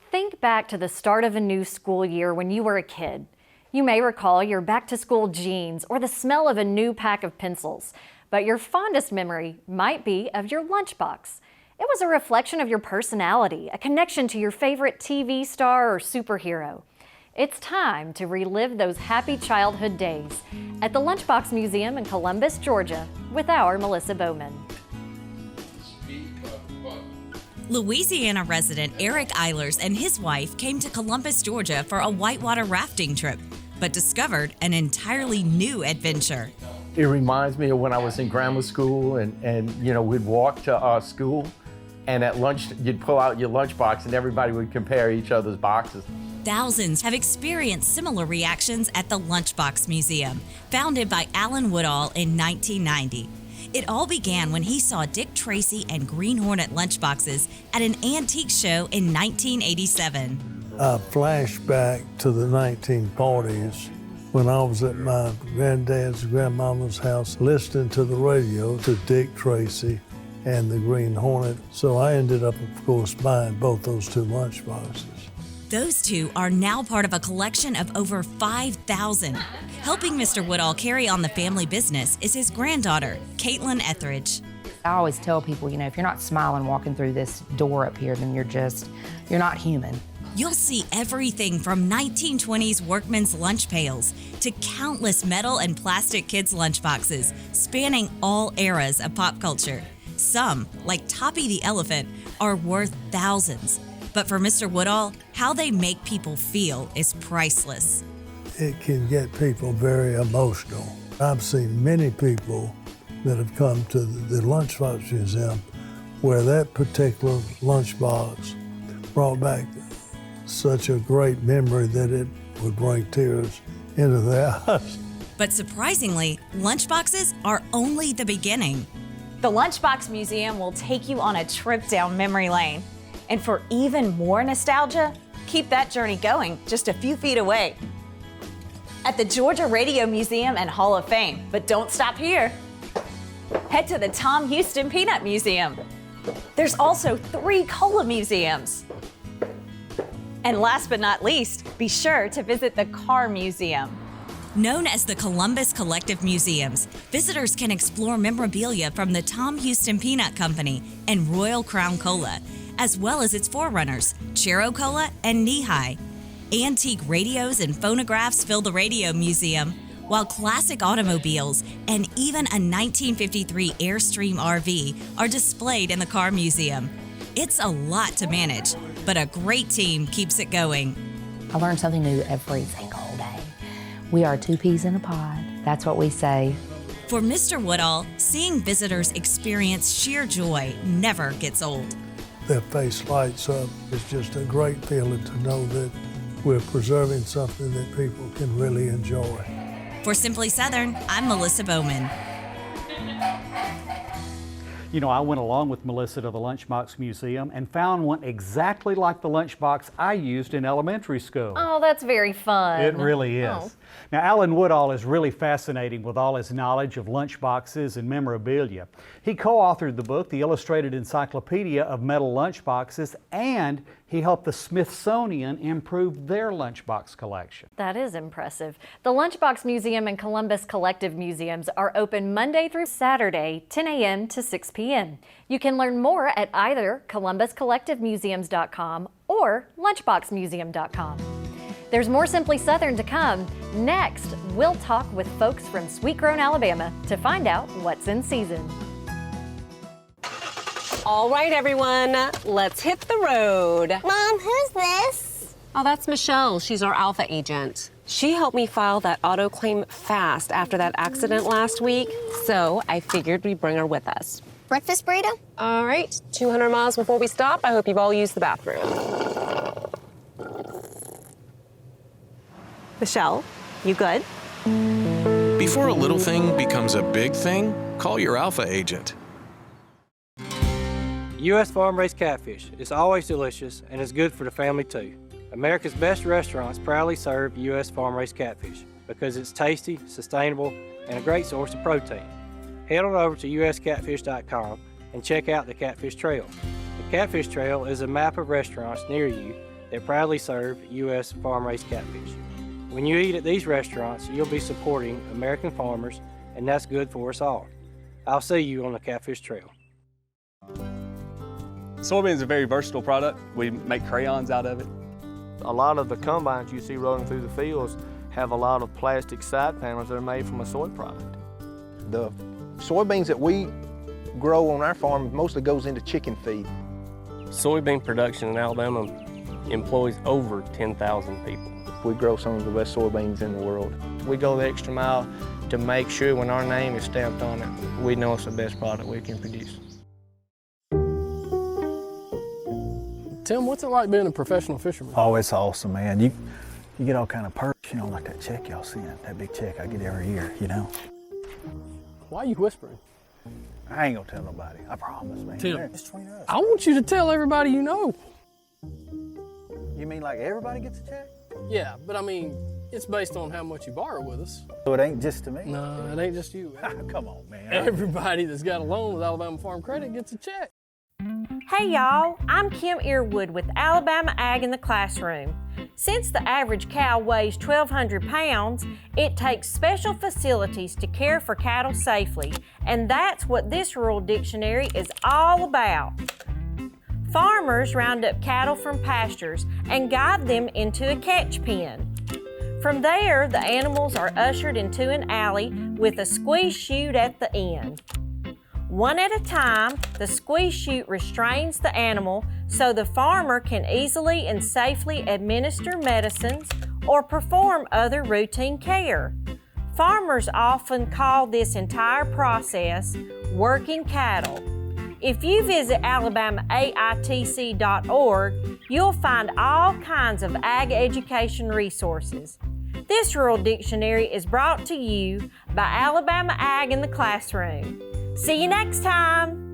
Think back to the start of a new school year when you were a kid. You may recall your back-to-school jeans or the smell of a new pack of pencils, but your fondest memory might be of your lunchbox. It was a reflection of your personality, a connection to your favorite TV star or superhero. It's time to relive those happy childhood days at the Lunchbox Museum in Columbus, Georgia, with our Melissa Bowman. Louisiana resident Eric Eilers and his wife came to Columbus, Georgia for a whitewater rafting trip, but discovered an entirely new adventure. It reminds me of when I was in grammar school and we'd walk to school, and at lunch you'd pull out your lunchbox and everybody would compare each other's boxes. Thousands have experienced similar reactions at the Lunchbox Museum, founded by Alan Woodall in 1990. It all began when he saw Dick Tracy and Green Hornet lunchboxes at an antique show in 1987. I flash back to the 1940s when I was at my granddad's grandmama's house listening to the radio to Dick Tracy and the Green Hornet. So I ended up, of course, buying both those two lunchboxes. Those two are now part of a collection of over 5,000. Helping Mr. Woodall carry on the family business is his granddaughter, Caitlin Etheridge. I always tell people, if you're not smiling walking through this door up here, then you're not human. You'll see everything from 1920s workmen's lunch pails to countless metal and plastic kids' lunchboxes, spanning all eras of pop culture. Some, like Toppy the Elephant, are worth thousands. But for Mr. Woodall, how they make people feel is priceless. It can get people very emotional. I've seen many people that have come to the Lunchbox Museum where that particular lunchbox brought back such a great memory that it would bring tears into their eyes. But surprisingly, lunchboxes are only the beginning. The Lunchbox Museum will take you on a trip down memory lane. And for even more nostalgia, keep that journey going just a few feet away at the Georgia Radio Museum and Hall of Fame. But don't stop here. Head to the Tom Houston Peanut Museum. There's also 3 cola museums. And last but not least, be sure to visit the Car Museum. Known as the Columbus Collective Museums, visitors can explore memorabilia from the Tom Houston Peanut Company and Royal Crown Cola, as well as its forerunners, Chero Cola and Knee-High. Antique radios and phonographs fill the Radio Museum, while classic automobiles and even a 1953 Airstream RV are displayed in the Car Museum. It's a lot to manage, but a great team keeps it going. I learn something new every single day. We are 2 peas in a pod. That's what we say. For Mr. Woodall, seeing visitors experience sheer joy never gets old. Their face lights up. It's just a great feeling to know that we're preserving something that people can really enjoy. For Simply Southern, I'm Melissa Bowman. I went along with Melissa to the Lunchbox Museum and found one exactly like the lunchbox I used in elementary school. Oh, that's very fun. It really is. Oh. Now, Alan Woodall is really fascinating with all his knowledge of lunchboxes and memorabilia. He co-authored the book, The Illustrated Encyclopedia of Metal Lunchboxes, and he helped the Smithsonian improve their lunchbox collection. That is impressive. The Lunchbox Museum and Columbus Collective Museums are open Monday through Saturday, 10 a.m. to 6 p.m. You can learn more at either columbuscollectivemuseums.com or lunchboxmuseum.com. There's more Simply Southern to come. Next, we'll talk with folks from Sweet Grown, Alabama to find out what's in season. All right, everyone, let's hit the road. Mom, who's this? Oh, that's Michelle. She's our Alpha agent. She helped me file that auto claim fast after that accident last week, so I figured we'd bring her with us. Breakfast burrito? All right, 200 miles before we stop. I hope you've all used the bathroom. Michelle, you good? Before a little thing becomes a big thing, call your Alpha agent. U.S. farm-raised catfish is always delicious and is good for the family too. America's best restaurants proudly serve U.S. farm-raised catfish because it's tasty, sustainable, and a great source of protein. Head on over to uscatfish.com and check out the Catfish Trail. The Catfish Trail is a map of restaurants near you that proudly serve U.S. farm-raised catfish. When you eat at these restaurants, you'll be supporting American farmers, and that's good for us all. I'll see you on the Catfish Trail. Soybean is a very versatile product. We make crayons out of it. A lot of the combines you see rolling through the fields have a lot of plastic side panels that are made from a soy product. The soybeans that we grow on our farm mostly goes into chicken feed. Soybean production in Alabama employs over 10,000 people. We grow some of the best soybeans in the world. We go the extra mile to make sure when our name is stamped on it, we know it's the best product we can produce. Tim, what's it like being a professional fisherman? Oh, it's awesome, man. You get all kind of perks, you know, like that check y'all seeing, that big check I get every year, you know. Why are you whispering? I ain't gonna tell nobody, I promise, man. Tim, it's between us. I want you to tell everybody you know. You mean like everybody gets a check? Yeah, but I mean, it's based on how much you borrow with us. So it ain't just to me? No, it ain't just you. Come on, man. Everybody that's got a loan with Alabama Farm Credit gets a check. Hey y'all, I'm Kim Earwood with Alabama Ag in the Classroom. Since the average cow weighs 1,200 pounds, it takes special facilities to care for cattle safely, and that's what this rural dictionary is all about. Farmers round up cattle from pastures and guide them into a catch pen. From there, the animals are ushered into an alley with a squeeze chute at the end. One at a time, the squeeze chute restrains the animal so the farmer can easily and safely administer medicines or perform other routine care. Farmers often call this entire process working cattle. If you visit alabamaAITC.org, you'll find all kinds of ag education resources. This Rural Dictionary is brought to you by Alabama Ag in the Classroom. See you next time!